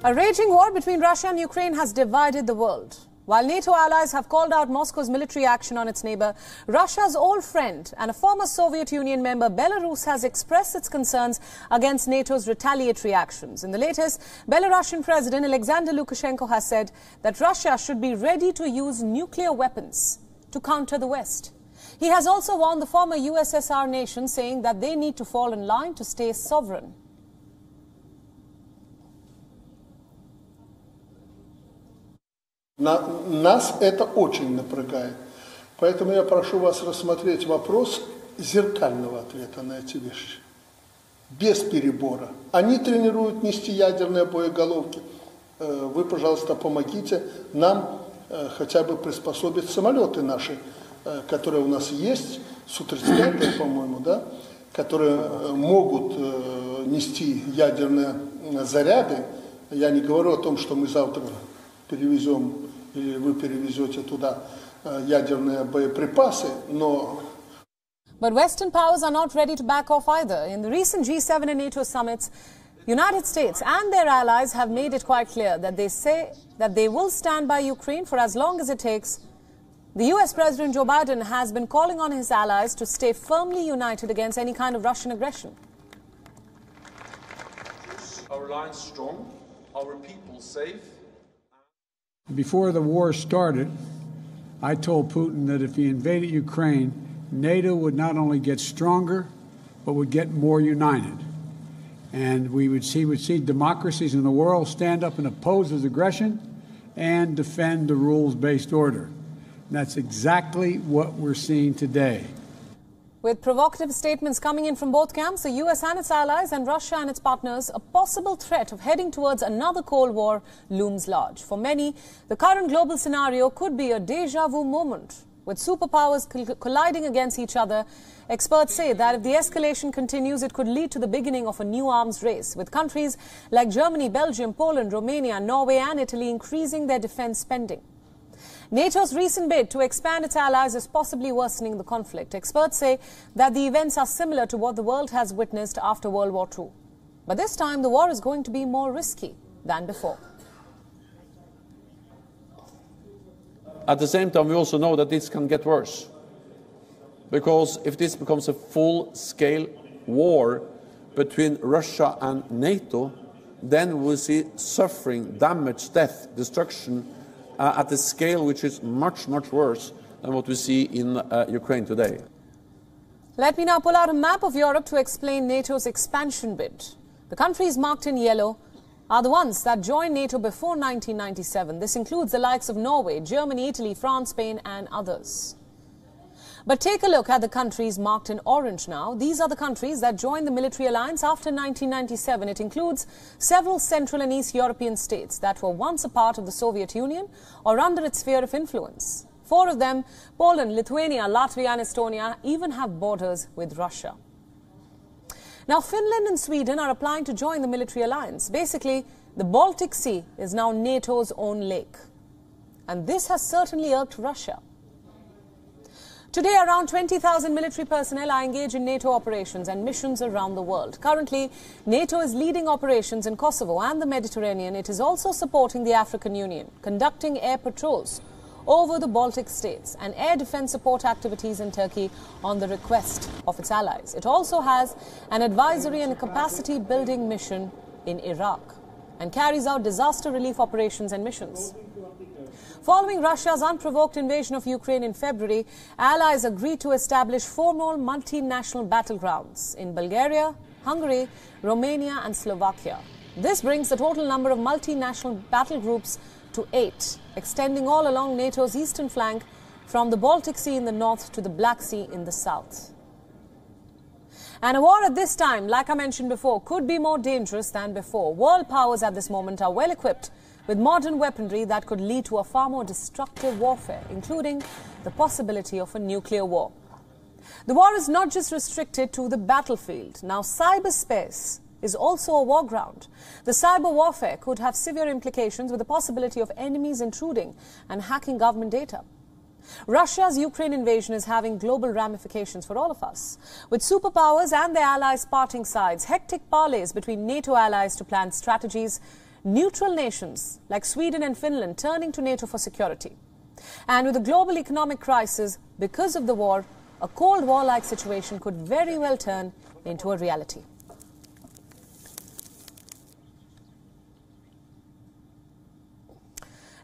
A raging war between Russia and Ukraine has divided the world. While NATO allies have called out Moscow's military action on its neighbor, Russia's old friend and a former Soviet Union member, Belarus, has expressed its concerns against NATO's retaliatory actions. In the latest, Belarusian President Lukashenko has said that Russia should be ready to use nuclear weapons to counter the West. He has also warned the former USSR nation, saying that they need to fall in line to stay sovereign. Нас это очень напрягает. Поэтому я прошу вас рассмотреть вопрос зеркального ответа на эти вещи. Без перебора. Они тренируют нести ядерные боеголовки. Вы, пожалуйста, помогите нам хотя бы приспособить самолеты наши, которые у нас есть, Су-35, по-моему, да, которые могут нести ядерные заряды. Я не говорю о том, что мы завтра перевезем или вы перевезете туда ядерные боеприпасы, но... But Western powers are not ready to back off either. In the recent G7 and NATO summits, United States and their allies have made it quite clear that they say that they will stand by Ukraine for as long as it takes. The US President Joe Biden has been calling on his allies to stay firmly united against any kind of Russian aggression. Our alliance strong, our people safe. Before the war started, I told Putin that if he invaded Ukraine, NATO would not only get stronger, but would get more united. And he would see democracies in the world stand up and oppose his aggression and defend the rules-based order. And that's exactly what we're seeing today. With provocative statements coming in from both camps, the US and its allies and Russia and its partners, a possible threat of heading towards another Cold War looms large. For many, the current global scenario could be a déjà vu moment. With superpowers colliding against each other, experts say that if the escalation continues, it could lead to the beginning of a new arms race, with countries like Germany, Belgium, Poland, Romania, Norway and Italy increasing their defense spending. NATO's recent bid to expand its allies is possibly worsening the conflict. Experts say that the events are similar to what the world has witnessed after World War II. But this time, the war is going to be more risky than before. At the same time, we also know that this can get worse. Because if this becomes a full-scale war between Russia and NATO, then we'll see suffering, damage, death, destruction at a scale which is much, much worse than what we see in Ukraine today. Let me now pull out a map of Europe to explain NATO's expansion bid. The countries marked in yellow are the ones that joined NATO before 1997. This includes the likes of Norway, Germany, Italy, France, Spain and others. But take a look at the countries marked in orange now. These are the countries that joined the military alliance after 1997. It includes several Central and East European states that were once a part of the Soviet Union or under its sphere of influence. 4 of them, Poland, Lithuania, Latvia and Estonia, even have borders with Russia. Now, Finland and Sweden are applying to join the military alliance. Basically, the Baltic Sea is now NATO's own lake. And this has certainly irked Russia. Today, around 20,000 military personnel are engaged in NATO operations and missions around the world. Currently, NATO is leading operations in Kosovo and the Mediterranean. It is also supporting the African Union, conducting air patrols over the Baltic states and air defense support activities in Turkey on the request of its allies. It also has an advisory and capacity building mission in Iraq and carries out disaster relief operations and missions. Following Russia's unprovoked invasion of Ukraine in February, allies agreed to establish 4 more multinational battlegrounds in Bulgaria, Hungary, Romania and Slovakia. This brings the total number of multinational battle groups to 8, extending all along NATO's eastern flank from the Baltic Sea in the north to the Black Sea in the south. And a war at this time, like I mentioned before, could be more dangerous than before. World powers at this moment are well equipped with modern weaponry that could lead to a far more destructive warfare, including the possibility of a nuclear war. The war is not just restricted to the battlefield. Now, cyberspace is also a war ground. The cyber warfare could have severe implications with the possibility of enemies intruding and hacking government data. Russia's Ukraine invasion is having global ramifications for all of us. With superpowers and their allies parting sides, hectic parleys between NATO allies to plan strategies, neutral nations like Sweden and Finland turning to NATO for security. And with the global economic crisis because of the war, a Cold War-like situation could very well turn into a reality.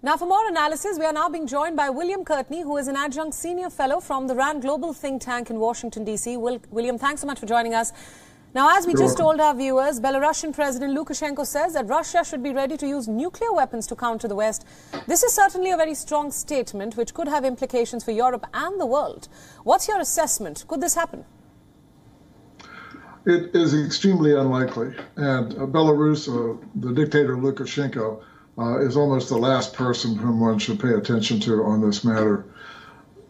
Now, for more analysis, we are now being joined by William Courtney, who is an adjunct senior fellow from the RAND Global think tank in Washington, D.C. William, thanks so much for joining us. Now, as we just told our viewers, Belarusian President Lukashenko says that Russia should be ready to use nuclear weapons to counter the West. This is certainly a very strong statement, which could have implications for Europe and the world. What's your assessment? Could this happen? It is extremely unlikely. And Belarus, the dictator Lukashenko, is almost the last person whom one should pay attention to on this matter.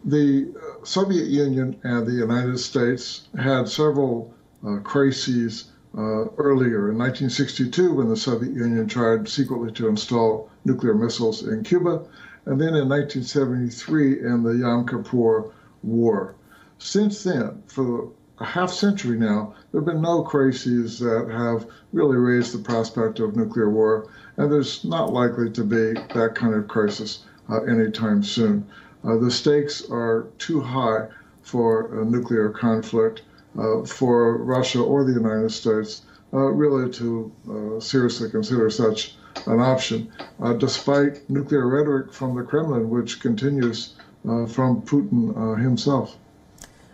The Soviet Union and the United States had several crises earlier. In 1962, when the Soviet Union tried secretly to install nuclear missiles in Cuba, and then in 1973 in the Yom Kippur War. Since then, for a half century now, there have been no crises that have really raised the prospect of nuclear war, and there's not likely to be that kind of crisis anytime soon. The stakes are too high for a nuclear conflict for Russia or the United States really to seriously consider such an option, despite nuclear rhetoric from the Kremlin, which continues from Putin himself.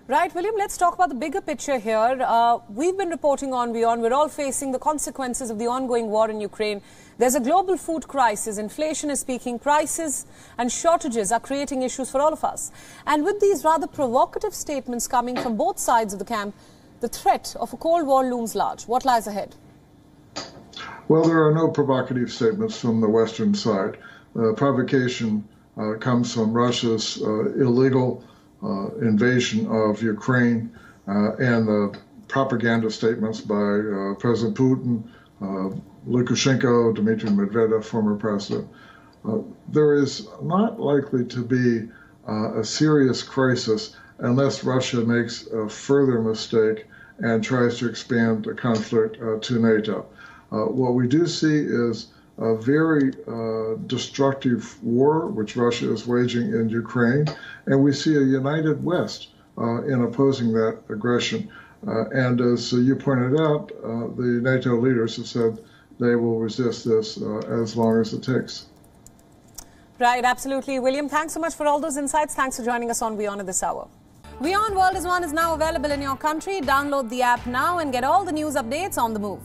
Right, William, let's talk about the bigger picture here. We've been reporting on WION. We're all facing the consequences of the ongoing war in Ukraine. There's a global food crisis. Inflation is peaking. Prices and shortages are creating issues for all of us. And with these rather provocative statements coming from both sides of the camp, the threat of a Cold War looms large. What lies ahead? Well, there are no provocative statements from the Western side. Provocation comes from Russia's illegal invasion of Ukraine and the propaganda statements by President Putin, Lukashenko, Dmitry Medvedev, former president. There is not likely to be a serious crisis unless Russia makes a further mistake and tries to expand the conflict to NATO. What we do see is a very destructive war, which Russia is waging in Ukraine, and we see a united West in opposing that aggression. And as you pointed out, the NATO leaders have said they will resist this as long as it takes. Right, absolutely. William, thanks so much for all those insights. Thanks for joining us on WION at this hour. WION World is now available in your country. Download the app now and get all the news updates on the move.